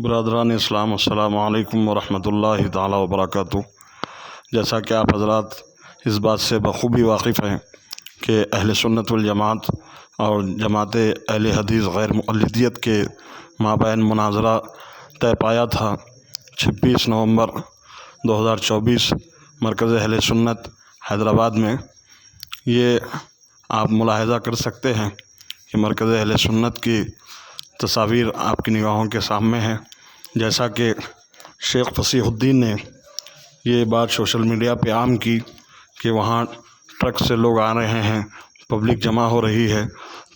برادران اسلام، السلام علیکم ورحمۃ اللہ تعالیٰ وبرکاتہ۔ جیسا کہ آپ حضرات اس بات سے بخوبی واقف ہیں کہ اہل سنت والجماعت اور جماعت اہل حدیث غیر مقلدیت کے مابین مناظرہ طے پایا تھا 26 نومبر 2024 مرکز اہل سنت حیدرآباد میں۔ یہ آپ ملاحظہ کر سکتے ہیں کہ مرکز اہل سنت کی تصاویر آپ کی نگاہوں کے سامنے ہیں۔ جیسا کہ شیخ فصیح الدین نے یہ بات سوشل میڈیا پہ عام کی کہ وہاں ٹرک سے لوگ آ رہے ہیں، پبلک جمع ہو رہی ہے،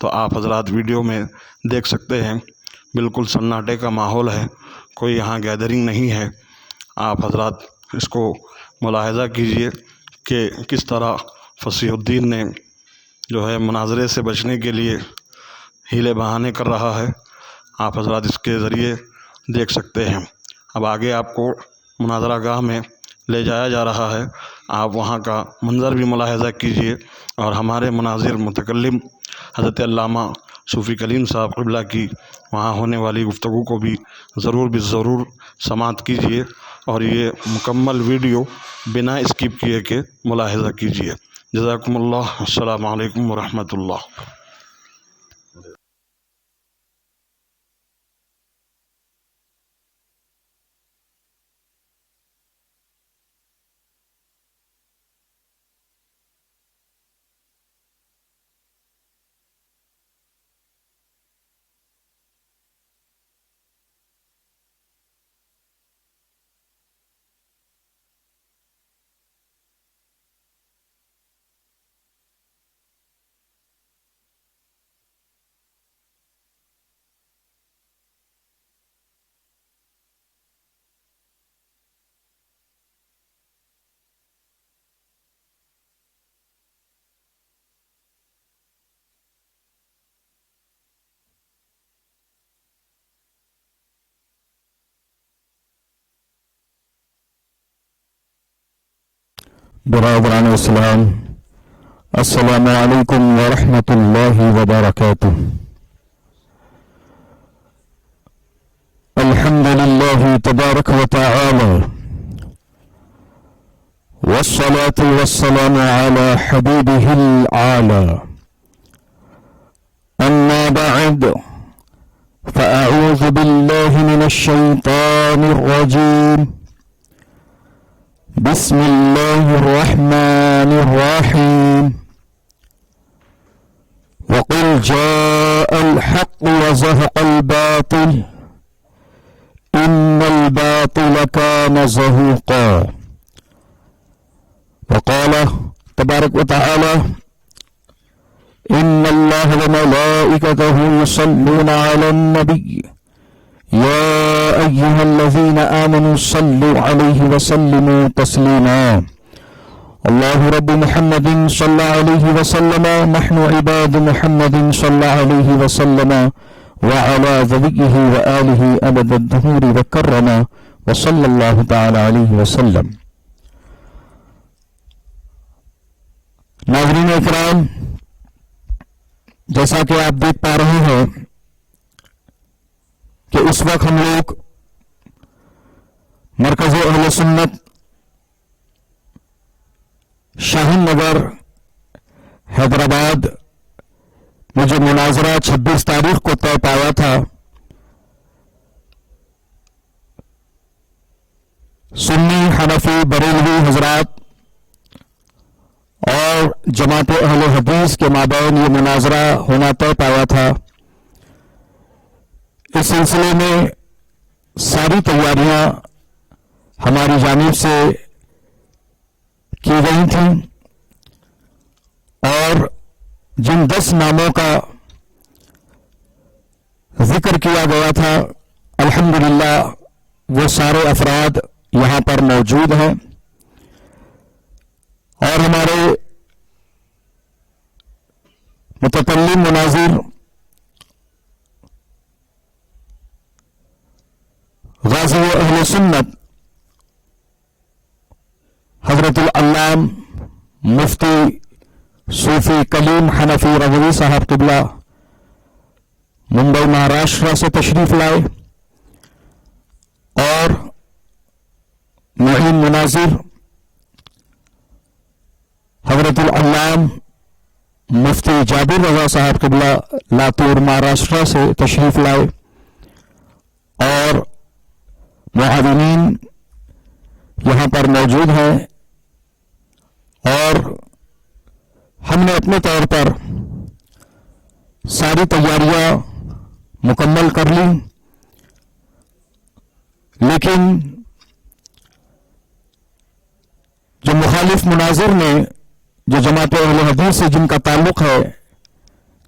تو آپ حضرات ویڈیو میں دیکھ سکتے ہیں بالکل سناٹے کا ماحول ہے، کوئی یہاں گیدرنگ نہیں ہے۔ آپ حضرات اس کو ملاحظہ کیجئے کہ کس طرح فصیح الدین نے جو ہے مناظرے سے بچنے کے لیے ہیلے بہانے کر رہا ہے۔ آپ حضرات اس کے ذریعے دیکھ سکتے ہیں۔ اب آگے آپ کو مناظرہ گاہ میں لے جایا جا رہا ہے، آپ وہاں کا منظر بھی ملاحظہ کیجئے اور ہمارے مناظر متکلم حضرت علامہ صوفی کلیم صاحب قبلہ کی وہاں ہونے والی گفتگو کو بھی ضرور سماعت کیجئے اور یہ مکمل ویڈیو بنا اسکپ کیے کے ملاحظہ کیجئے۔ جزاکم اللہ، السلام علیکم ورحمۃ اللہ۔ برادران اسلام، السلام علیکم ورحمۃ اللہ وبرکاتہ۔ الحمد للہ تبارک و تعالی، والصلاة والسلام على حبیبہ العالی، اما بعد فاعوذ باللہ من الشیطان الرجیم، بسم اللہ الرحمن الرحیم، وقل جاء الحق وزهق الباطل ان الباطل كان زهوقا، وقال تبارک وتعالى ان اللہ وملائکته يصلون على النبی يا أيها الذين آمنوا صلوا عليه وسلموا تسليما، الله رب محمد صلى عليه وسلم، نحن عباد محمد صلى عليه وسلم وعلى ذريه وآله أبد الدهور وكرم وصلى الله تعالى عليه وسلم۔ ناظرین اکرام، جیسا کہ آپ دیکھ پا رہے ہیں کہ اس وقت ہم لوگ مرکز اہل سنت شاہین نگر حیدرآباد میں جو مناظرہ 26 تاریخ کو طے پایا تھا، سنی حنفی بریلوی حضرات اور جماعت اہل حدیث کے مابین یہ مناظرہ ہونا طے پایا تھا۔ اس سلسلے میں ساری تیاریاں ہماری جانب سے کی گئی تھیں اور جن 10 ناموں کا ذکر کیا گیا تھا، الحمدللہ وہ سارے افراد یہاں پر موجود ہیں اور ہمارے متکلم مناظر غازی اہل سنت حضرت العلام مفتی صوفی کلیم حنفی رضوی صاحب قبلہ ممبئی مہاراشٹر سے تشریف لائے معین مناظر حضرت العلام مفتی جابر رضا صاحب قبلہ لاتور مہاراشٹر سے تشریف لائے اور معاونین یہاں پر موجود ہیں، اور ہم نے اپنے طور پر ساری تیاریاں مکمل کر لی، لیکن جو مخالف مناظر نے، جو جماعت اہل حدیث سے جن کا تعلق ہے،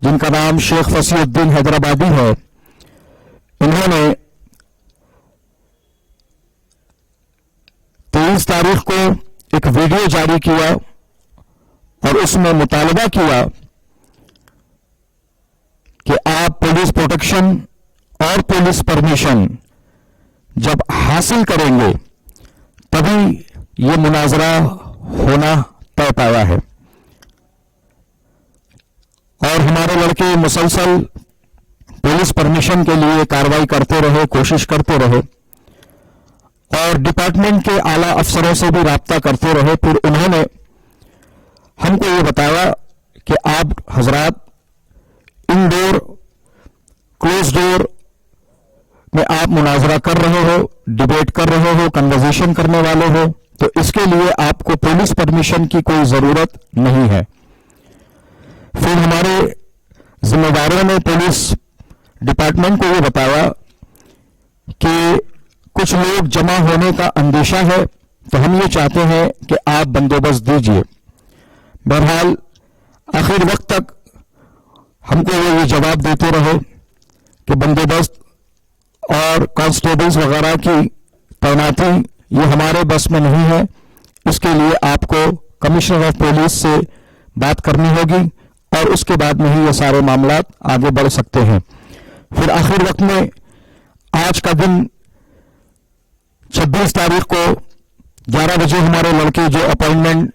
جن کا نام شیخ فصیح الدین حیدرآبادی ہے، انہوں نے 23 تاریخ کو ایک ویڈیو جاری کیا اور اس میں مطالبہ کیا کہ آپ پولیس پروٹیکشن اور پولیس پرمیشن جب حاصل کریں گے تبھی یہ مناظرہ ہونا طے پایا ہے، اور ہمارے لڑکے مسلسل پولیس پرمیشن کے لیے کارروائی کرتے رہے، کوشش کرتے رہے، اور ڈپارٹمنٹ کے اعلیٰ افسروں سے بھی رابطہ کرتے رہے۔ پھر انہوں نے ہم کو یہ بتایا کہ آپ حضرات انڈور کلوز ڈور میں آپ مناظرہ کر رہے ہو، ڈیبیٹ کر رہے ہو، کنورزیشن کرنے والے ہو، تو اس کے لیے آپ کو پولیس پرمیشن کی کوئی ضرورت نہیں ہے۔ پھر ہمارے ذمہ داروں نے پولیس ڈپارٹمنٹ کو یہ بتایا کہ کچھ لوگ جمع ہونے کا اندیشہ ہے، تو ہم یہ چاہتے ہیں کہ آپ بندوبست دیجیے۔ بہرحال آخر وقت تک ہم کو یہ جواب دیتے رہے کہ بندوبست اور کانسٹیبلز وغیرہ کی تعیناتی یہ ہمارے بس میں نہیں ہے، اس کے لیے آپ کو کمشنر آف پولیس سے بات کرنی ہوگی اور اس کے بعد میں ہی یہ سارے معاملات آگے بڑھ سکتے ہیں۔ پھر آخر وقت میں آج کا دن 26 تاریخ کو 11 بجے ہمارے لڑکے جو اپائنٹمنٹ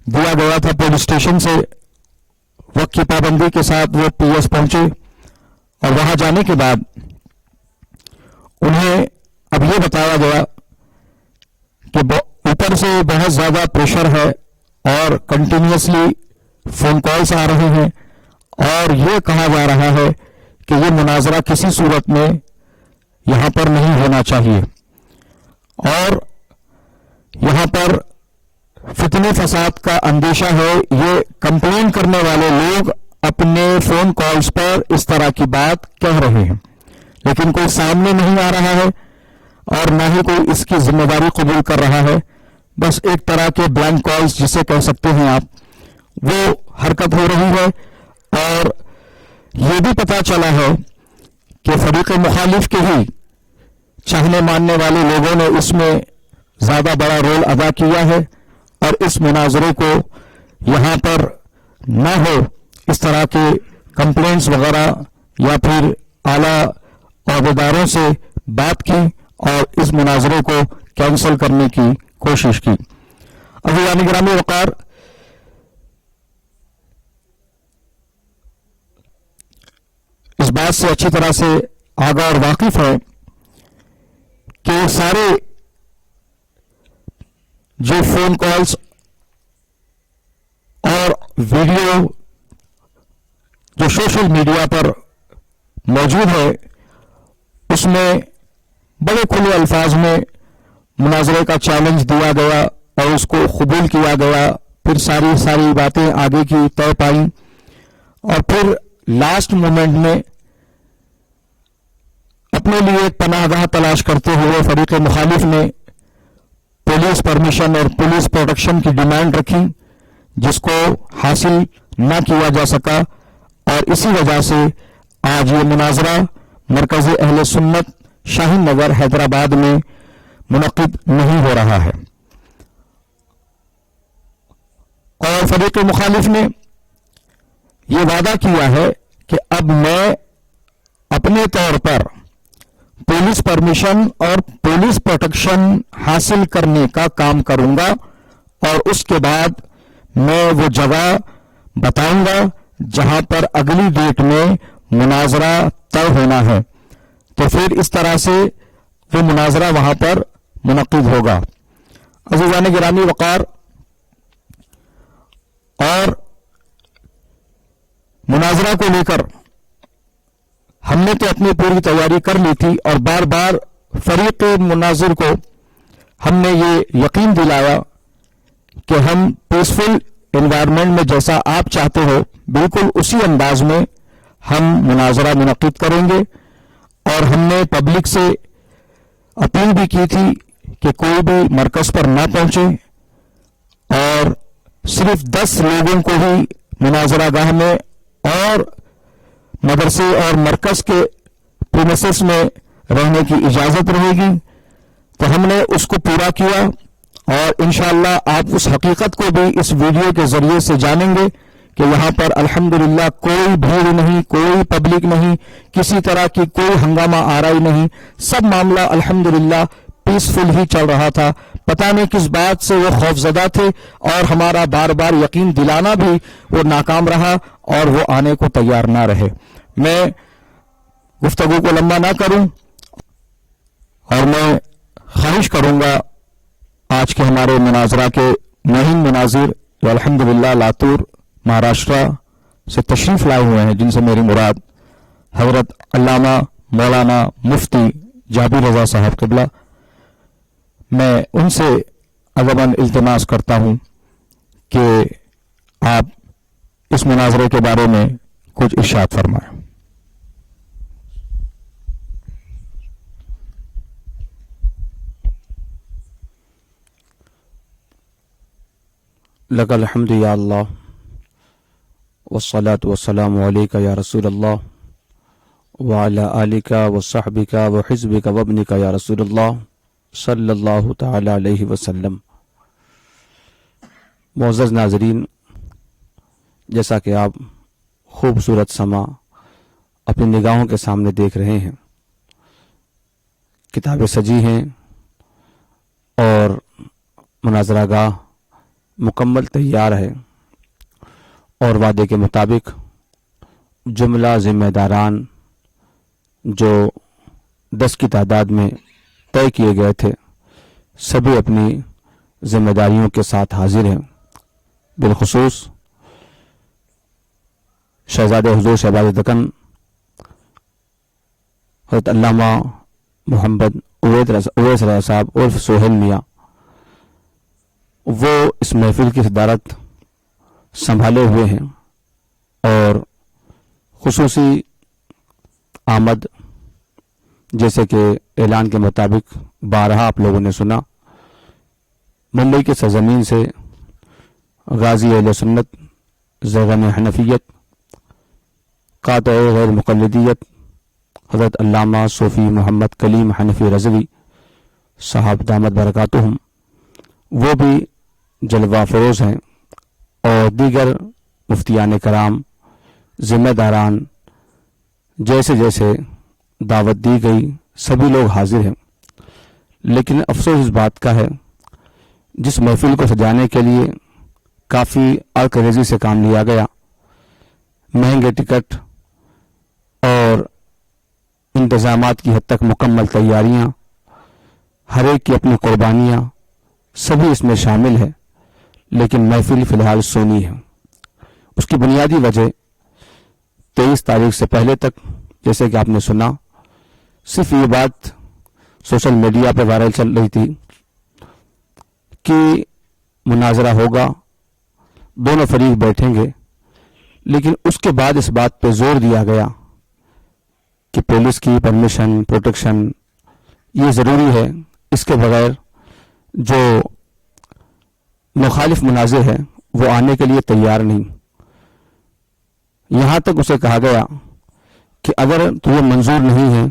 دیا گیا تھا پولیس اسٹیشن سے، وقت کی پابندی کے ساتھ وہ پی ایس پہنچے، اور وہاں جانے کے بعد انہیں اب یہ بتایا گیا کہ اوپر سے بہت زیادہ پریشر ہے اور کنٹینیوسلی فون کالز آ رہے ہیں، اور یہ کہا جا رہا ہے کہ یہ مناظرہ کسی صورت میں یہاں پر نہیں ہونا چاہیے، اور یہاں پر فتنے فساد کا اندیشہ ہے۔ یہ کمپلین کرنے والے لوگ اپنے فون کالز پر اس طرح کی بات کہہ رہے ہیں، لیکن کوئی سامنے نہیں آ رہا ہے اور نہ ہی کوئی اس کی ذمہ داری قبول کر رہا ہے۔ بس ایک طرح کے بلینک کالز جسے کہہ سکتے ہیں آپ، وہ حرکت ہو رہی ہے، اور یہ بھی پتہ چلا ہے کہ فریق مخالف کے ہی چاہنے ماننے والے لوگوں نے اس میں زیادہ بڑا رول ادا کیا ہے، اور اس مناظرے کو یہاں پر نہ ہو اس طرح کے کمپلینٹس وغیرہ یا پھر اعلیٰ عہدیداروں سے بات کی اور اس مناظرے کو کینسل کرنے کی کوشش کی۔ عزیزان گرامی وقار، اس بات سے اچھی طرح سے آگاہ اور واقف ہے کہ سارے جو فون کالز اور ویڈیو جو سوشل میڈیا پر موجود ہے، اس میں بڑے کھلے الفاظ میں مناظرے کا چیلنج دیا گیا اور اس کو قبول کیا گیا، پھر ساری باتیں آگے کی طے پائیں، اور پھر لاسٹ مومنٹ میں اپنے لیے ایک پناہ گاہ تلاش کرتے ہوئے فریق مخالف نے پولیس پرمیشن اور پولیس پروٹیکشن کی ڈیمانڈ رکھی، جس کو حاصل نہ کیا جا سکا، اور اسی وجہ سے آج یہ مناظرہ مرکز اہل سنت شاہین نگر حیدرآباد میں منعقد نہیں ہو رہا ہے۔ اور فریق مخالف نے یہ وعدہ کیا ہے کہ اب میں اپنے طور پر پولیس پرمیشن اور پولیس پروٹیکشن حاصل کرنے کا کام کروں گا، اور اس کے بعد میں وہ جگہ بتاؤں گا جہاں پر اگلی ڈیٹ میں مناظرہ طے ہونا ہے، تو پھر اس طرح سے وہ مناظرہ وہاں پر منعقد ہوگا۔ عزیزان گرامی وقار، اور مناظرہ کو لے کر ہم نے تو اپنی پوری تیاری کر لی تھی، اور بار بار فریق مناظر کو ہم نے یہ یقین دلایا کہ ہم پیسفل انوائرمنٹ میں جیسا آپ چاہتے ہو بالکل اسی انداز میں ہم مناظرہ منعقد کریں گے. اور ہم نے پبلک سے اپیل بھی کی تھی کہ کوئی بھی مرکز پر نہ پہنچے، اور صرف 10 لوگوں کو ہی مناظرہ گاہ میں اور مدرسے اور مرکز کے پریمیسز میں رہنے کی اجازت رہے گی. تو ہم نے اس کو پورا کیا، اور انشاءاللہ آپ اس حقیقت کو بھی اس ویڈیو کے ذریعے سے جانیں گے کہ یہاں پر الحمدللہ کوئی بھیڑ نہیں، کوئی پبلک نہیں، کسی طرح کی کوئی ہنگامہ آرائی نہیں، سب معاملہ الحمدللہ پیسفل ہی چل رہا تھا. پتہ نہیں کس بات سے وہ خوفزدہ تھے، اور ہمارا بار بار یقین دلانا بھی وہ ناکام رہا، اور وہ آنے کو تیار نہ رہے. میں گفتگو کو لمبا نہ کروں، اور میں خواہش کروں گا آج کے ہمارے مناظرہ کے مہم مناظر جو الحمدللہ لاتور مہاراشٹرا سے تشریف لائے ہوئے ہیں، جن سے میری مراد حضرت علامہ مولانا مفتی جابر رضا صاحب قبلہ، میں ان سے ادباً التماس کرتا ہوں کہ آپ اس مناظرے کے بارے میں کچھ ارشاد فرمائیں. لک الحمد یا اللہ والصلاة والسلام علیکہ یا رسول اللہ وعلی آلک وصحبک وحزبک وابنک یا رسول اللہ صلی اللہ تعالی علیہ وسلم. معزز ناظرین، جیسا کہ آپ خوبصورت سما اپنی نگاہوں کے سامنے دیکھ رہے ہیں، کتابیں سجی ہیں اور مناظرہ گاہ مکمل تیار ہے، اور وعدے کے مطابق جملہ ذمہ داران جو 10 کی تعداد میں طے کیے گئے تھے سبھی اپنی ذمہ داریوں کے ساتھ حاضر ہیں. بالخصوص شہزادہ حضور شہباز دکن حضرت علامہ محمد اویس رضا صاحب عرف سہیل میاں، وہ اس محفل کی صدارت سنبھالے ہوئے ہیں، اور خصوصی آمد جیسے کہ اعلان کے مطابق بارہا آپ لوگوں نے سنا، ممبئی کے سرزمین سے غازی اہل سنت، زیغم حنفیت، قاطع غیر مقلدیت حضرت علامہ صوفی محمد کلیم حنفی رضوی صاحب دامت برکاتہم، وہ بھی جلوہ فروز ہیں، اور دیگر مفتیان کرام، ذمہ داران، جیسے جیسے دعوت دی گئی سبھی لوگ حاضر ہیں. لیکن افسوس اس بات کا ہے، جس محفل کو سجانے کے لیے کافی عرق سے کام لیا گیا، مہنگے ٹکٹ اور انتظامات کی حد تک مکمل تیاریاں، ہر ایک کی اپنی قربانیاں، سبھی اس میں شامل ہے، لیکن محفل فی الحال سونی ہے. اس کی بنیادی وجہ 23 تاریخ سے پہلے تک، جیسے کہ آپ نے سنا، صرف یہ بات سوشل میڈیا پہ وائرل چل رہی تھی کہ مناظرہ ہوگا، دونوں فریق بیٹھیں گے، لیکن اس کے بعد اس بات پہ زور دیا گیا کہ پولیس کی پرمیشن، پروٹیکشن یہ ضروری ہے، اس کے بغیر جو مخالف مناظر ہے وہ آنے کے لیے تیار نہیں. یہاں تک اسے کہا گیا کہ اگر تمہیں منظور نہیں ہے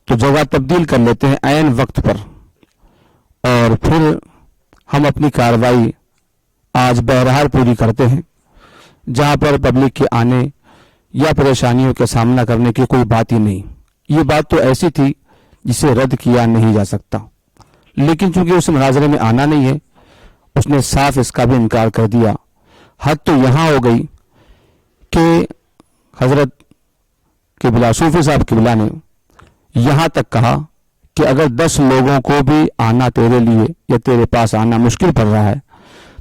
تو جگہ تبدیل کر لیتے ہیں عین وقت پر، اور پھر ہم اپنی کارروائی آج بہرحال پوری کرتے ہیں، جہاں پر پبلک کے آنے یا پریشانیوں کا سامنا کرنے کی کوئی بات ہی نہیں. یہ بات تو ایسی تھی جسے رد کیا نہیں جا سکتا، لیکن چونکہ اسے مناظرے میں آنا نہیں ہے، اس نے صاف اس کا بھی انکار کر دیا. حد تو یہاں ہو گئی کہ حضرت قبلہ صوفی صاحب قبلہ نے یہاں تک کہا کہ کہ اگر 10 لوگوں کو بھی آنا تیرے لیے یا تیرے پاس آنا مشکل پڑ رہا ہے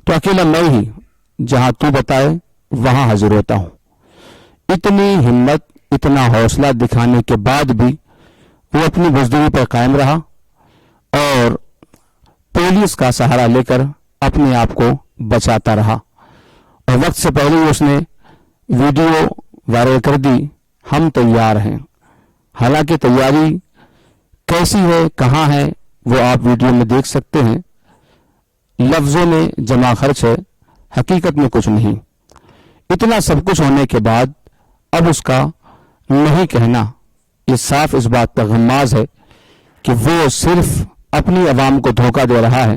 تو اکیلا میں ہی جہاں تو بتائے وہاں حاضر ہوتا ہوں. اتنی ہمت، اتنا حوصلہ دکھانے کے بعد بھی وہ اپنی بزدلی پر قائم رہا اور پولیس کا سہارا لے کر اپنے آپ کو بچاتا رہا، اور وقت سے پہلے ہی اس نے ویڈیو وائرل کر دی. ہم تیار ہیں. حالانکہ تیاری کیسی ہے، کہاں ہے، وہ آپ ویڈیو میں دیکھ سکتے ہیں. لفظوں میں جمع خرچ ہے، حقیقت میں کچھ نہیں. اتنا سب کچھ ہونے کے بعد اب اس کا نہیں کہنا یہ صاف اس بات پر غماز ہے کہ وہ صرف اپنی عوام کو دھوکہ دے رہا ہے.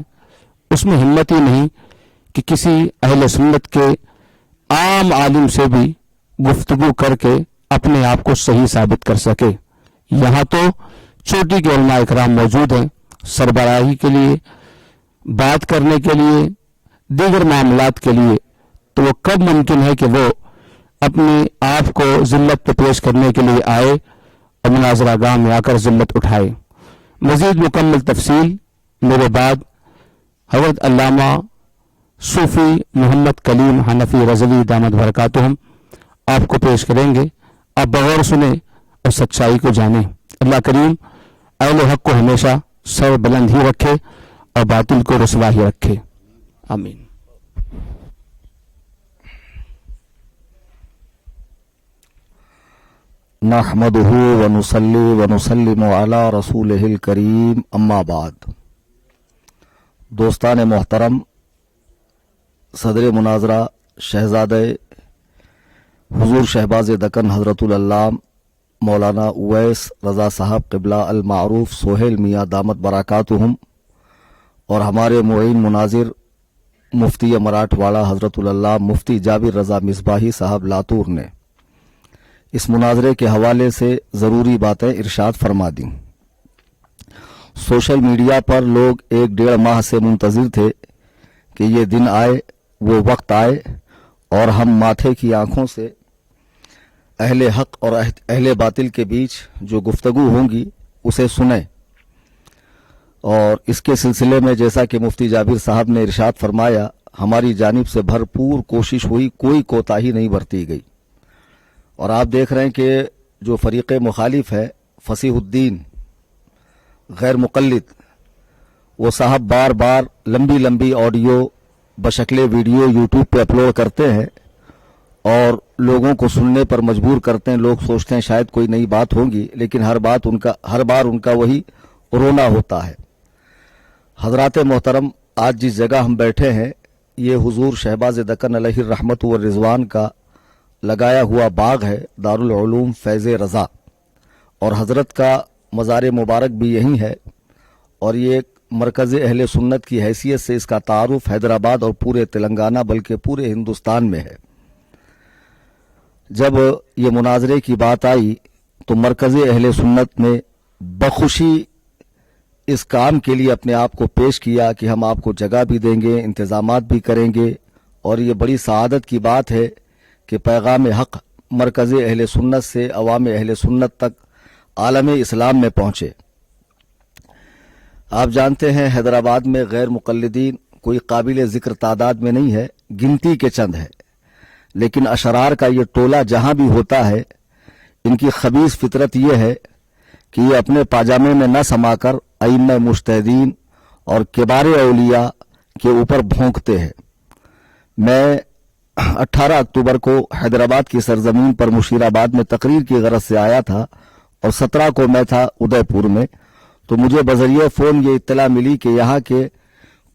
اس میں ہمت ہی نہیں کہ کسی اہل سنت کے عام عالم سے بھی گفتگو کر کے اپنے آپ کو صحیح ثابت کر سکے. یہاں تو چوٹی کے علماء اکرام موجود ہیں سربراہی کے لیے، بات کرنے کے لیے، دیگر معاملات کے لیے. تو وہ کب ممکن ہے کہ وہ اپنے آپ کو ذلت پہ پیش کرنے کے لیے آئے اور مناظرہ گاہ میں آ کر ذلت اٹھائے. مزید مکمل تفصیل میرے بعد حضرت علامہ صوفی محمد کلیم حنفی رضوی دامت برکاتہم آپ کو پیش کریں گے. آپ بغور سنیں اور سچائی کو جانیں. اللہ کریم اہل حق کو ہمیشہ سر بلند ہی رکھے اور باطل کو رسوا ہی رکھے. آمین. نحمده ونصلي ونسلم على رسوله الكريم اما بعد. دوستان محترم، صدر مناظرہ شہزادہ حضور شہباز دکن حضرت العلام مولانا اویس رضا صاحب قبلہ المعروف سہیل میاں دامت برکاتہم اور ہمارے معین مناظر مفتی مراٹھواڑہ حضرت العلام مفتی جابر رضا مصباحی صاحب لاتور نے اس مناظرے کے حوالے سے ضروری باتیں ارشاد فرما دیں. سوشل میڈیا پر لوگ 1-1.5 ماہ سے منتظر تھے کہ یہ دن آئے، وہ وقت آئے اور ہم ماتھے کی آنکھوں سے اہل حق اور اہل باطل کے بیچ جو گفتگو ہوں گی اسے سنیں. اور اس کے سلسلے میں جیسا کہ مفتی جابر صاحب نے ارشاد فرمایا، ہماری جانب سے بھرپور کوشش ہوئی، کوئی کوتاہی نہیں برتی گئی. اور آپ دیکھ رہے ہیں کہ جو فریق مخالف ہے فصیح الدین غیر مقلد، وہ صاحب بار بار لمبی لمبی آڈیو بشکل ویڈیو یوٹیوب پہ اپلوڈ کرتے ہیں اور لوگوں کو سننے پر مجبور کرتے ہیں. لوگ سوچتے ہیں شاید کوئی نئی بات ہوگی، لیکن ہر بار ان کا وہی رونا ہوتا ہے. حضرات محترم، آج جس جگہ ہم بیٹھے ہیں یہ حضور شہباز دکن علیہ الرحمت والرضوان کا لگایا ہوا باغ ہے، دارالعلوم فیض رضا، اور حضرت کا مزار مبارک بھی یہی ہے. اور یہ ایک مرکز اہل سنت کی حیثیت سے اس کا تعارف حیدرآباد اور پورے تلنگانہ بلکہ پورے ہندوستان میں ہے. جب یہ مناظرے کی بات آئی تو مرکز اہل سنت نے بخوشی اس کام کے لیے اپنے آپ کو پیش کیا کہ ہم آپ کو جگہ بھی دیں گے، انتظامات بھی کریں گے. اور یہ بڑی سعادت کی بات ہے کہ پیغام حق مرکز اہل سنت سے عوام اہل سنت تک عالم اسلام میں پہنچے. آپ جانتے ہیں حیدرآباد میں غیر مقلدین کوئی قابل ذکر تعداد میں نہیں ہے، گنتی کے چند ہے. لیکن اشرار کا یہ ٹولہ جہاں بھی ہوتا ہے، ان کی خبیث فطرت یہ ہے کہ یہ اپنے پاجامے میں نہ سما کر ائمہ مجتہدین اور کبار اولیاء کے اوپر بھونکتے ہیں. میں 18 اکتوبر کو حیدرآباد کی سرزمین پر مشیرآباد میں تقریر کی غرض سے آیا تھا اور 17 کو میں تھا ادے پور میں. تو مجھے بذریعہ فون یہ اطلاع ملی کہ یہاں کے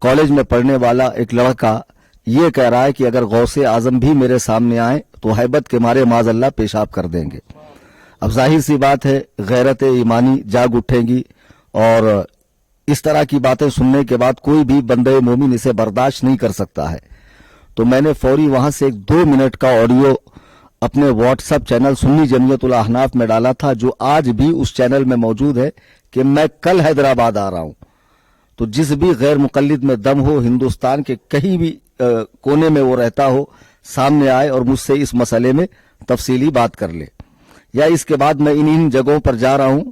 کالج میں پڑھنے والا ایک لڑکا یہ کہہ رہا ہے کہ اگر غوث اعظم بھی میرے سامنے آئیں تو ہیبت کے مارے معاذ اللہ پیشاب کر دیں گے. اب ظاہر سی بات ہے غیرت ایمانی جاگ اٹھیں گی اور اس طرح کی باتیں سننے کے بعد کوئی بھی بندے مومن اسے برداشت نہیں کر سکتا ہے. تو میں نے فوری وہاں سے 2 منٹ کا آڈیو اپنے واٹس ایپ چینل سنی جمعیت الاحناف میں ڈالا تھا، جو آج بھی اس چینل میں موجود ہے کہ میں کل حیدرآباد آ رہا ہوں. تو جس بھی غیر مقلد میں دم ہو، ہندوستان کے کہیں بھی کونے میں وہ رہتا ہو، سامنے آئے اور مجھ سے اس مسئلے میں تفصیلی بات کر لے. یا اس کے بعد میں ان جگہوں پر جا رہا ہوں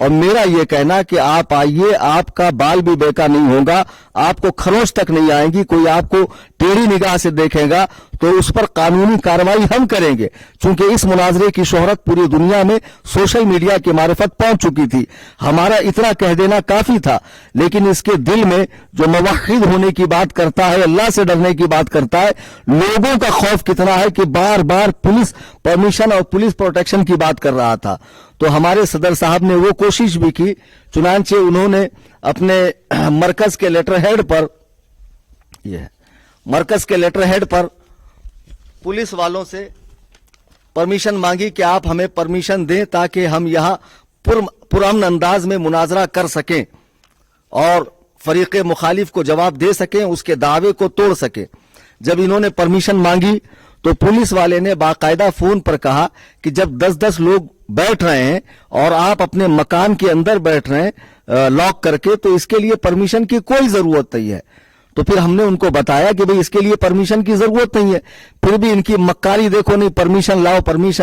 اور میرا یہ کہنا کہ آپ آئیے, آپ کا بال بھی بیکا نہیں ہوگا, آپ کو خروش تک نہیں آئیں گی, کوئی آپ کو ٹیڑھی نگاہ سے دیکھے گا تو اس پر قانونی کارروائی ہم کریں گے, چونکہ اس مناظرے کی شہرت پوری دنیا میں سوشل میڈیا کی معرفت پہنچ چکی تھی. ہمارا اتنا کہہ دینا کافی تھا, لیکن اس کے دل میں جو موحد ہونے کی بات کرتا ہے, اللہ سے ڈرنے کی بات کرتا ہے, لوگوں کا خوف کتنا ہے کہ بار بار پولیس پرمیشن اور پولیس پروٹیکشن کی بات کر رہا تھا. تو ہمارے صدر صاحب نے وہ کوشش بھی کی, چنانچہ انہوں نے اپنے مرکز کے لیٹر ہیڈ پر پولیس والوں سے پرمیشن مانگی کہ آپ ہمیں پرمیشن دیں تاکہ ہم یہاں پرامن انداز میں مناظرہ کر سکیں اور فریق مخالف کو جواب دے سکیں, اس کے دعوے کو توڑ سکیں. جب انہوں نے پرمیشن مانگی تو پولیس والے نے باقاعدہ فون پر کہا کہ جب 10-10 لوگ بیٹھ رہے ہیں اور آپ اپنے مکان کے اندر بیٹھ رہے ہیں لاک کر کے, تو اس کے لیے پرمیشن کی کوئی ضرورت نہیں ہے. تو پھر ہم نے ان کو بتایا کہ بھئی اس کے لیے پرمیشن کی ضرورت نہیں ہے, پھر بھی ان کی مکاری دیکھو, نہیں پرمیشن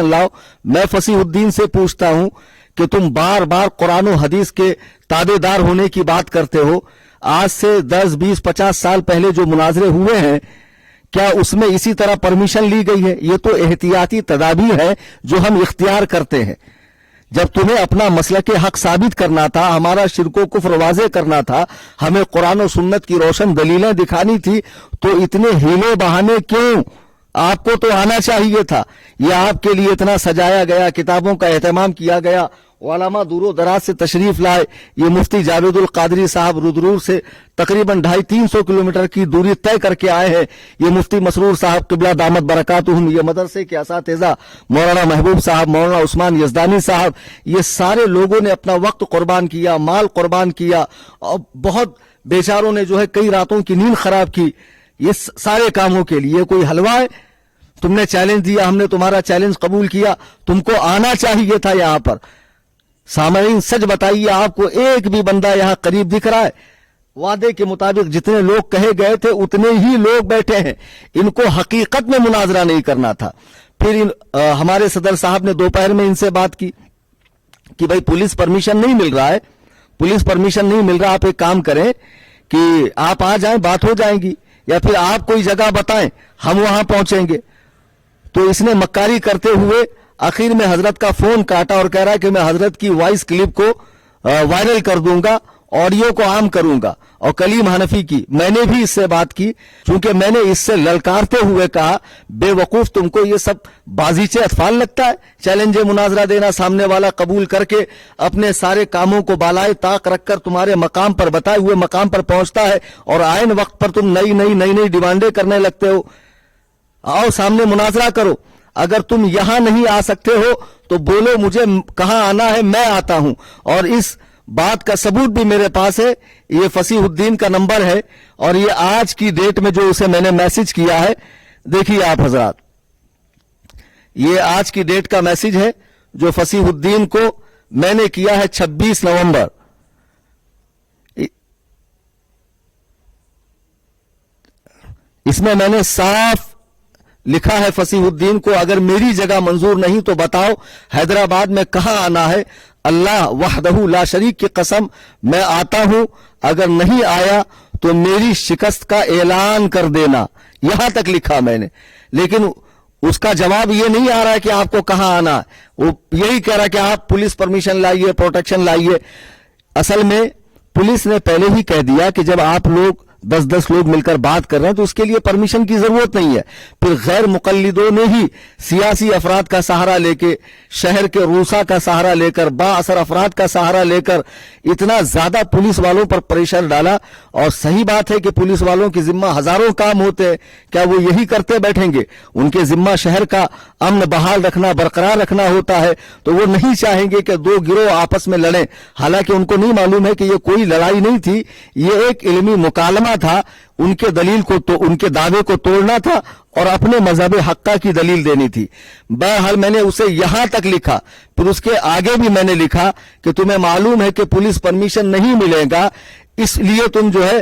لاؤ. میں فصیح الدین سے پوچھتا ہوں کہ تم بار بار قرآن و حدیث کے تابع دار ہونے کی بات کرتے ہو, آج سے 10, 20, 50 سال پہلے جو مناظرے ہوئے ہیں کیا اس میں اسی طرح پرمیشن لی گئی ہے؟ یہ تو احتیاطی تدابیر ہے جو ہم اختیار کرتے ہیں. جب تمہیں اپنا مسلک حق ثابت کرنا تھا, ہمارا شرک و کفر واضح کرنا تھا, ہمیں قرآن و سنت کی روشن دلیلیں دکھانی تھی, تو اتنے ہیلے بہانے کیوں؟ آپ کو تو آنا چاہیے تھا. یہ آپ کے لیے اتنا سجایا گیا, کتابوں کا اہتمام کیا گیا, علماء دور و دراز سے تشریف لائے. یہ مفتی جاوید القادری صاحب رودرور سے تقریباً 250-300 کلومیٹر کی دوری طے کر کے آئے ہیں. یہ مفتی مسرور صاحب قبلہ دامت برکاتہم, یہ مدرسے کے اساتذہ مولانا محبوب صاحب, مولانا عثمان یزدانی صاحب, یہ سارے لوگوں نے اپنا وقت قربان کیا, مال قربان کیا, اور بہت بیچاروں نے جو ہے کئی راتوں کی نیند خراب کی یہ سارے کاموں کے لیے. کوئی حلوہ ہے؟ تم نے چیلنج دیا, ہم نے تمہارا چیلنج قبول کیا, تم کو آنا چاہیے تھا یہاں پر. سامعین سچ بتائیے, آپ کو ایک بھی بندہ یہاں قریب دکھ رہا ہے؟ وعدے کے مطابق جتنے لوگ کہے گئے تھے اتنے ہی لوگ بیٹھے ہیں. ان کو حقیقت میں مناظرہ نہیں کرنا تھا. پھر ہمارے صدر صاحب نے دوپہر میں ان سے بات کی کہ بھائی پولیس پرمیشن نہیں مل رہا ہے, آپ ایک کام کریں کہ آپ آ جائیں, بات ہو جائیں گی, یا پھر آپ کوئی جگہ بتائیں, ہم وہاں پہنچیں گے. تو اس نے مکاری کرتے ہوئے آخر میں حضرت کا فون کاٹا اور کہہ رہا ہے کہ میں حضرت کی وائس کلپ کو وائرل کر دوں گا, آڈیو کو عام کروں گا. اور کلیم حنفی کی میں نے بھی اس سے بات کی, چونکہ میں نے اس سے للکارتے ہوئے کہا بے وقوف, تم کو یہ سب بازیچے اطفال لگتا ہے؟ چیلنج مناظرہ دینا, سامنے والا قبول کر کے اپنے سارے کاموں کو بالائے طاق رکھ کر تمہارے مقام پر, بتائے ہوئے مقام پر پہنچتا ہے, اور عین وقت پر تم نئی ڈیمانڈیں کرنے لگتے ہو. آؤ سامنے مناظرہ کرو. اگر تم یہاں نہیں آ سکتے ہو تو بولو مجھے کہاں آنا ہے, میں آتا ہوں. اور اس بات کا ثبوت بھی میرے پاس ہے, یہ فصیح الدین کا نمبر ہے, اور یہ آج کی ڈیٹ میں جو اسے میں نے میسج کیا ہے, دیکھیے آپ حضرات, یہ آج کی ڈیٹ کا میسج ہے جو فصیح الدین کو میں نے کیا ہے 26 نومبر. اس میں میں نے صاف لکھا ہے فصیح الدین کو, اگر میری جگہ منظور نہیں تو بتاؤ حیدرآباد میں کہاں آنا ہے, اللہ وحدہ لا شریک کی قسم میں آتا ہوں, اگر نہیں آیا تو میری شکست کا اعلان کر دینا. یہاں تک لکھا میں نے, لیکن اس کا جواب یہ نہیں آ رہا ہے کہ آپ کو کہاں آنا ہے, وہ یہی کہہ رہا ہے کہ آپ پولیس پرمیشن لائیے, پروٹیکشن لائیے. اصل میں پولیس نے پہلے ہی کہہ دیا کہ جب آپ لوگ 10-10 لوگ مل کر بات کر رہے ہیں تو اس کے لیے پرمیشن کی ضرورت نہیں ہے. پھر غیر مقلدوں نے ہی سیاسی افراد کا سہارا لے کے, شہر کے روسا کا سہارا لے کر, با اثر افراد کا سہارا لے کر اتنا زیادہ پولیس والوں پر پریشر ڈالا. اور صحیح بات ہے کہ پولیس والوں کے ذمہ ہزاروں کام ہوتے ہیں, کیا وہ یہی کرتے بیٹھیں گے؟ ان کے ذمہ شہر کا امن بحال رکھنا, برقرار رکھنا ہوتا ہے. تو وہ نہیں چاہیں گے کہ دو گروہ آپس میں لڑیں, حالانکہ ان کو نہیں معلوم ہے کہ یہ کوئی لڑائی نہیں تھی, یہ ایک علمی مکالمہ تھا. ان کے دلیل کو تو ان کے دعوے کو توڑنا تھا اور اپنے مذہب حقہ کی دلیل دینی تھی. بہرحال میں نے اسے یہاں تک لکھا, پھر اس کے آگے بھی میں نے لکھا کہ تمہیں معلوم ہے کہ پولیس پرمیشن نہیں ملے گا, اس لیے تم جو ہے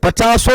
50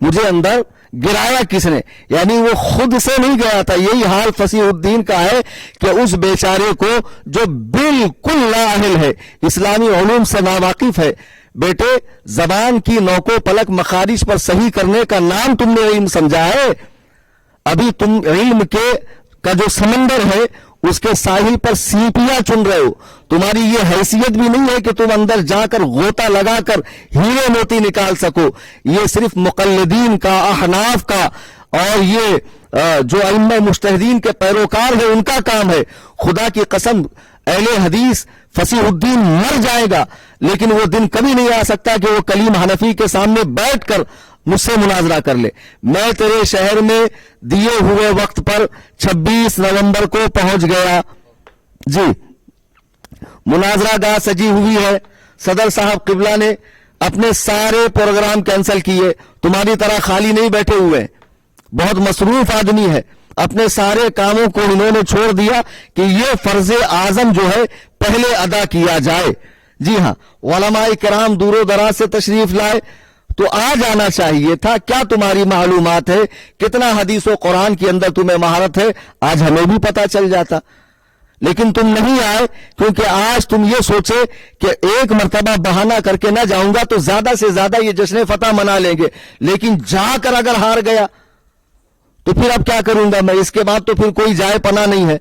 مجھے اندر گرایا کس نے؟ یعنی وہ خود سے نہیں گیا تھا. یہی حال فصیح الدین کا ہے کہ اس بیچارے کو جو بالکل لااہل ہے, اسلامی علوم سے ناواقف ہے, بیٹے زبان کی نوکو پلک مخارج پر صحیح کرنے کا نام تم نے علم سمجھا ہے. ابھی تم علم کا جو سمندر ہے اس کے ساحل پر سیپیاں چن رہے ہو. تمہاری یہ حیثیت بھی نہیں ہے کہ تم اندر جا کر غوطہ لگا کر ہیرے موتی نکال سکو. یہ صرف مقلدین کا, احناف کا اور یہ جو ائمہ مجتہدین کے پیروکار ہیں ان کا کام ہے. خدا کی قسم اہل حدیث فصیح الدین مر جائے گا, لیکن وہ دن کبھی نہیں آ سکتا کہ وہ کلیم حنفی کے سامنے بیٹھ کر مجھ سے مناظرہ کر لے. میں تیرے شہر میں دیے ہوئے وقت پر 26 نومبر کو پہنچ گیا. جی, مناظرہ گاہ سجی ہوئی ہے. صدر صاحب قبلہ نے اپنے سارے پروگرام کینسل کیے. تمہاری طرح خالی نہیں بیٹھے ہوئے, بہت مصروف آدمی ہے. اپنے سارے کاموں کو انہوں نے چھوڑ دیا کہ یہ فرض اعظم جو ہے پہلے ادا کیا جائے. جی ہاں, علماء کرام دور و دراز سے تشریف لائے تو آ جانا چاہیے تھا. کیا تمہاری معلومات ہے, کتنا حدیث و قرآن کے اندر تمہیں مہارت ہے, آج ہمیں بھی پتا چل جاتا. لیکن تم نہیں آئے کیونکہ آج تم یہ سوچے کہ ایک مرتبہ بہانہ کر کے نہ جاؤں گا تو زیادہ سے زیادہ یہ جشن فتح منا لیں گے. لیکن جا کر اگر ہار گیا تو پھر اب کیا کروں گا میں, اس کے بعد تو پھر کوئی جائے پناہ نہیں ہے.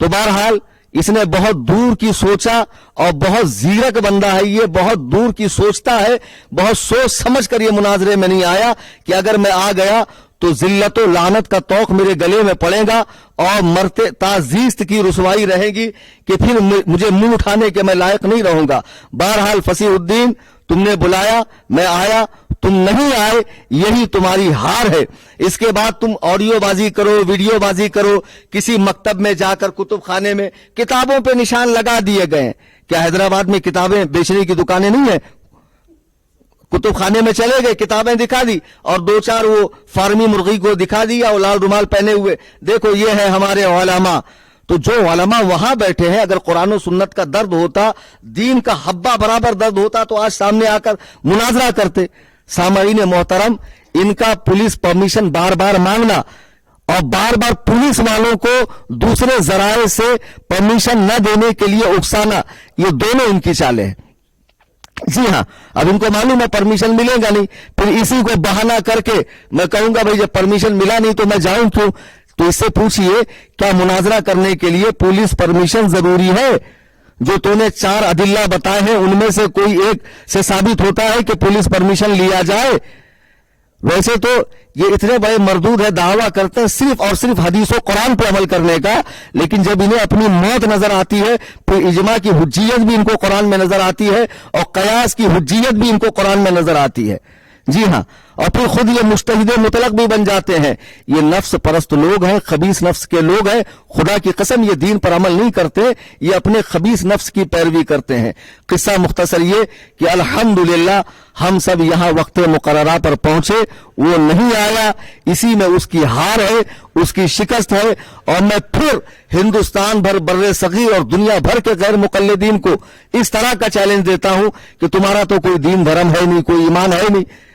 تو بہرحال اس نے بہت دور کی سوچا اور بہت زیرک بندہ ہے یہ, بہت دور کی سوچتا ہے, بہت سوچ سمجھ کر یہ مناظرے میں نہیں آیا کہ اگر میں آ گیا تو ذلت و لعنت کا طوق میرے گلے میں پڑے گا اور مرتے تعزیست کی رسوائی رہے گی کہ پھر مجھے منہ اٹھانے کے میں لائق نہیں رہوں گا. بہرحال فصیح الدین تم نے بلایا, میں آیا, تم نہیں آئے, یہی تمہاری ہار ہے. اس کے بعد تم آڈیو بازی کرو, ویڈیو بازی کرو, کسی مکتب میں جا کر کتب خانے میں کتابوں پہ نشان لگا دیے گئے ہیں. کیا حیدرآباد میں کتابیں بیچنے کی دکانیں نہیں ہیں؟ کتب خانے میں چلے گئے, کتابیں دکھا دی اور دو چار وہ فارمی مرغی کو دکھا دیا اور لال رومال پہنے ہوئے, دیکھو یہ ہے ہمارے علماء. تو جو علماء وہاں بیٹھے ہیں, اگر قرآن و سنت کا درد ہوتا, دین کا حبہ برابر درد ہوتا تو آج سامنے آ کر مناظرہ کرتے. سامعین محترم, ان کا پولیس پرمیشن بار بار مانگنا اور بار بار پولیس والوں کو دوسرے ذرائع سے پرمیشن نہ دینے کے لیے اکسانا, یہ دونوں ان کی چالیں ہیں. جی ہاں, اب ان کو معلوم ہے پرمیشن ملے گا نہیں, پھر اسی کو بہانہ کر کے میں کہوں گا بھائی جب پرمیشن ملا نہیں تو میں جاؤں کیوں. تو اس سے پوچھئے کیا مناظرہ کرنے کے لیے پولیس پرمیشن ضروری ہے؟ جو تو نے 4 ادلہ بتائے ہیں ان میں سے کوئی ایک سے ثابت ہوتا ہے کہ پولیس پرمیشن لیا جائے؟ ویسے تو یہ اتنے بڑے مردود ہے, دعویٰ کرتے ہیں صرف اور صرف حدیث و قرآن پہ عمل کرنے کا, لیکن جب انہیں اپنی موت نظر آتی ہے پھر اجماع کی حجیت بھی ان کو قرآن میں نظر آتی ہے اور قیاس کی حجیت بھی ان کو قرآن میں نظر آتی ہے. جی ہاں, اور پھر خود یہ مجتہد مطلق بھی بن جاتے ہیں. یہ نفس پرست لوگ ہیں, خبیث نفس کے لوگ ہیں. خدا کی قسم یہ دین پر عمل نہیں کرتے, یہ اپنے خبیث نفس کی پیروی کرتے ہیں. قصہ مختصر یہ کہ الحمدللہ ہم سب یہاں وقت مقررہ پر پہنچے, وہ نہیں آیا, اسی میں اس کی ہار ہے, اس کی شکست ہے. اور میں پھر ہندوستان بھر, بر صغیر اور دنیا بھر کے غیر مقلدین کو اس طرح کا چیلنج دیتا ہوں کہ تمہارا تو کوئی دین دھرم ہے نہیں, کوئی ایمان ہے نہیں.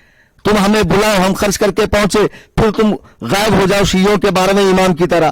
تم ہمیں بلاؤ, ہم خرچ کر کے پہنچے, پھر تم غائب ہو جاؤ شیعوں کے بارے میں امام کی طرح.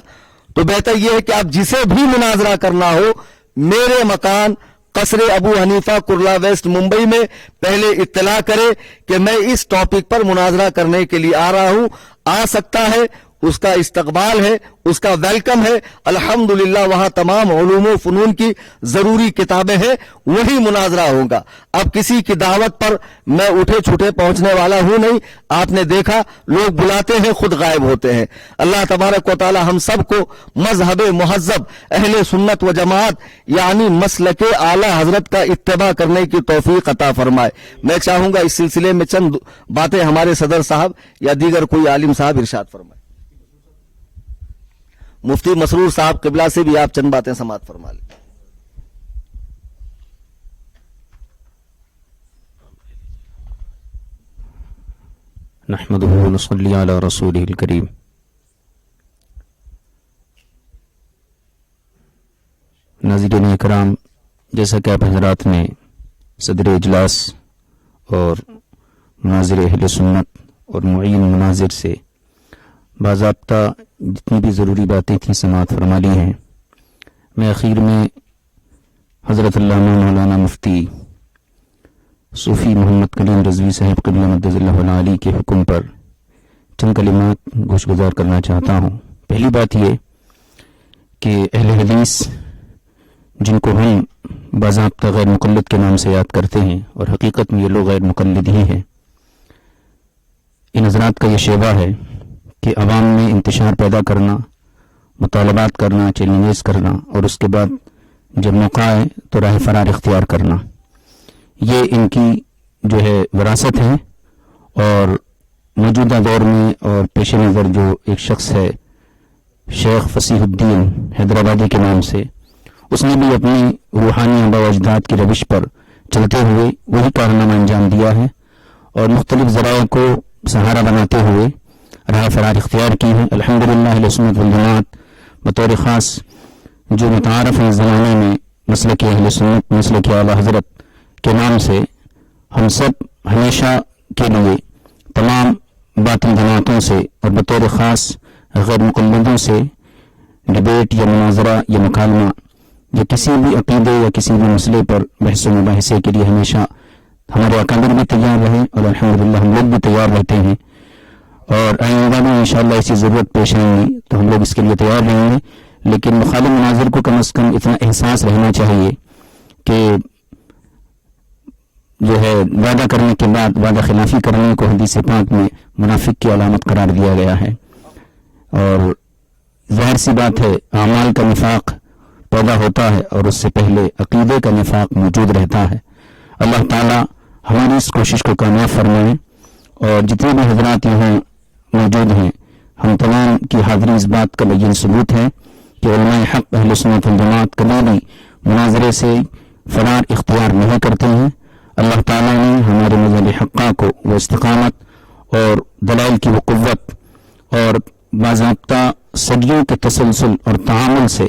تو بہتر یہ ہے کہ آپ جسے بھی مناظرہ کرنا ہو, میرے مکان قصر ابو حنیفہ کرلا ویسٹ ممبئی میں پہلے اطلاع کرے کہ میں اس ٹاپک پر مناظرہ کرنے کے لیے آ رہا ہوں. آ سکتا ہے, اس کا استقبال ہے, اس کا ویلکم ہے. الحمدللہ وہاں تمام علوم و فنون کی ضروری کتابیں ہیں, وہی مناظرہ ہوگا. اب کسی کی دعوت پر میں اٹھے چھوٹے پہنچنے والا ہوں نہیں. آپ نے دیکھا لوگ بلاتے ہیں خود غائب ہوتے ہیں. اللہ تبارک و تعالی ہم سب کو مذہب مہذب اہل سنت و جماعت یعنی مسلک اعلی حضرت کا اتباع کرنے کی توفیق عطا فرمائے. میں چاہوں گا اس سلسلے میں چند باتیں ہمارے صدر صاحب یا دیگر کوئی عالم صاحب ارشاد فرمائے. مفتی مسرور صاحب قبلہ سے بھی آپ چند باتیں سماعت فرما لیں. نحمدہ و نصلی علی رسولہ الکریم. ناظرین اکرام, جیسا کہ آپ حضرات نے صدر اجلاس اور مناظر اہل سنت اور معین مناظر سے باضابطہ جتنی بھی ضروری باتیں تھیں سماعت فرما لی ہیں۔ میں اخیر میں حضرت علامہ مولانا مفتی صوفی محمد کلیم رضوی صاحب قبلہ مدد اللہ علی کے حکم پر چند کلمات گوش گزار کرنا چاہتا ہوں۔ پہلی بات یہ کہ اہل حدیث جن کو ہم باضابطہ غیر مقلد کے نام سے یاد کرتے ہیں اور حقیقت میں یہ لوگ غیر مقلد ہی ہیں، ان حضرات کا یہ شیوا ہے کہ عوام میں انتشار پیدا کرنا، مطالبات کرنا، چیلنجز کرنا، اور اس کے بعد جب موقع آئے تو راہ فرار اختیار کرنا۔ یہ ان کی جو ہے وراثت ہے، اور موجودہ دور میں اور پیش نظر جو ایک شخص ہے شیخ فصیح الدین حیدرآبادی کے نام سے، اس نے بھی اپنی روحانی آباء و اجداد کی روش پر چلتے ہوئے وہی کارنامہ انجام دیا ہے، اور مختلف ذرائع کو سہارا بناتے ہوئے راہ فرار اختیار کی ہے۔ الحمدللہ اہل سنت والجماعت بطور خاص جو متعارف ہیں زمانے میں مسلک اہل سنت، مسلک اعلیٰ حضرت کے نام سے، ہم سب ہمیشہ کے لیے تمام باطل جماعتوں سے اور بطور خاص غیر مقلدوں سے ڈبیٹ یا مناظرہ یا مکالمہ یا کسی بھی عقیدے یا کسی بھی مسئلے پر بحث و مباحثے کے لیے ہمیشہ ہمارے اکابر بھی تیار رہے، اور الحمدللہ ہم لوگ بھی تیار رہتے ہیں، اور آئندہ میں انشاءاللہ ایسی ضرورت پیش آئیں گی تو ہم لوگ اس کے لیے تیار رہیں گے۔ لیکن مخالف مناظر کو کم از کم اتنا احساس رہنا چاہیے کہ جو ہے وعدہ کرنے کے بعد وعدہ خلافی کرنے کو حدیث پاک میں منافق کی علامت قرار دیا گیا ہے، اور ظاہر سی بات ہے اعمال کا نفاق پیدا ہوتا ہے اور اس سے پہلے عقیدے کا نفاق موجود رہتا ہے۔ اللہ تعالی ہماری اس کوشش کو کامیاب فرمائے، اور جتنے بھی حضرات یہاں موجود ہیں ہم تمام کی حاضری اس بات کا بین ثبوت ہے کہ علماء حق اہل سنت والجماعت کبھی بھی مناظرے سے فرار اختیار نہیں کرتے ہیں۔ اللہ تعالیٰ نے ہمارے مذہب حقہ کو وہ استقامت اور دلائل کی وہ قوت اور باضابطہ صدیوں کے تسلسل اور تعامل سے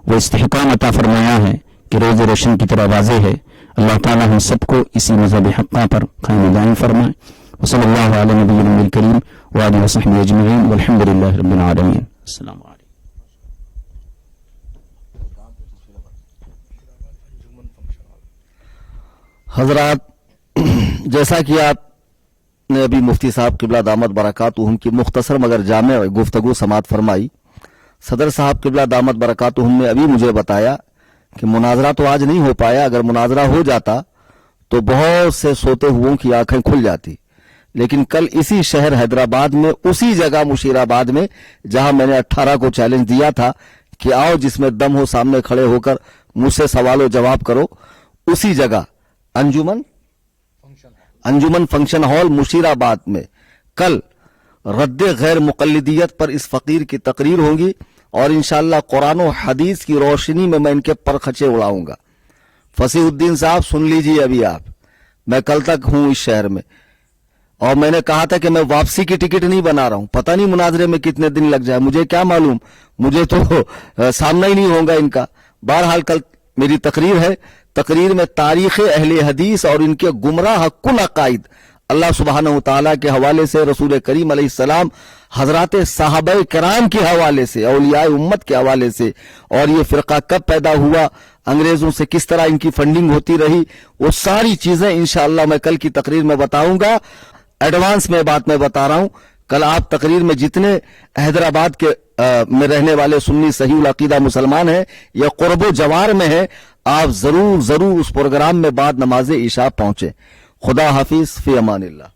وہ استحکام عطا فرمایا ہے کہ روز روشن کی طرح واضح ہے۔ اللہ تعالیٰ ہم سب کو اسی مذہب حقہ پر قائم دائم فرمائے۔ وصلی اللہ علی نبی الکریم وآلہ وصحبہ اجمعین والحمد للہ رب العالمین۔ السلام علیکم۔ حضرات، جیسا کہ آپ نے ابھی مفتی صاحب قبلہ دامت برکاتہم کی مختصر مگر جامع گفتگو سماعت فرمائی، صدر صاحب قبلہ دامت برکاتہم نے ابھی مجھے بتایا کہ مناظرہ تو آج نہیں ہو پایا، اگر مناظرہ ہو جاتا تو بہت سے سوتے ہوئوں کی آنکھیں کھل جاتی، لیکن کل اسی شہر حیدرآباد میں اسی جگہ مشیر آباد میں جہاں میں نے 18 کو چیلنج دیا تھا کہ آؤ جس میں دم ہو سامنے کھڑے ہو کر مجھ سے سوال و جواب کرو، اسی جگہ انجمن فنکشن ہال مشیر آباد میں کل رد غیر مقلدیت پر اس فقیر کی تقریر ہوگی، اور انشاءاللہ قرآن و حدیث کی روشنی میں میں ان کے پرخچے اڑاؤں گا۔ فصیح الدین صاحب سن لیجئے، ابھی آپ، میں کل تک ہوں اس شہر میں، اور میں نے کہا تھا کہ میں واپسی کی ٹکٹ نہیں بنا رہا ہوں، پتہ نہیں مناظرے میں کتنے دن لگ جائے، مجھے کیا معلوم، مجھے تو سامنا ہی نہیں ہوگا ان کا۔ بہرحال کل میری تقریر ہے، تقریر میں تاریخ اہل حدیث اور ان کے گمراہ کل عقائد اللہ سبحانہ وتعالیٰ کے حوالے سے، رسول کریم علیہ السلام، حضرات صحابہ کرام کے حوالے سے، اولیاء امت کے حوالے سے، اور یہ فرقہ کب پیدا ہوا، انگریزوں سے کس طرح ان کی فنڈنگ ہوتی رہی، وہ ساری چیزیں انشاءاللہ میں کل کی تقریر میں بتاؤں گا۔ ایڈوانس میں بات میں بتا رہا ہوں، کل آپ تقریر میں جتنے حیدرآباد کے میں رہنے والے سنی صحیح العقیدہ مسلمان ہیں یا قرب و جوار میں ہیں، آپ ضرور اس پروگرام میں بعد نماز عشاء پہنچیں۔ خدا حافظ، فی امان اللہ۔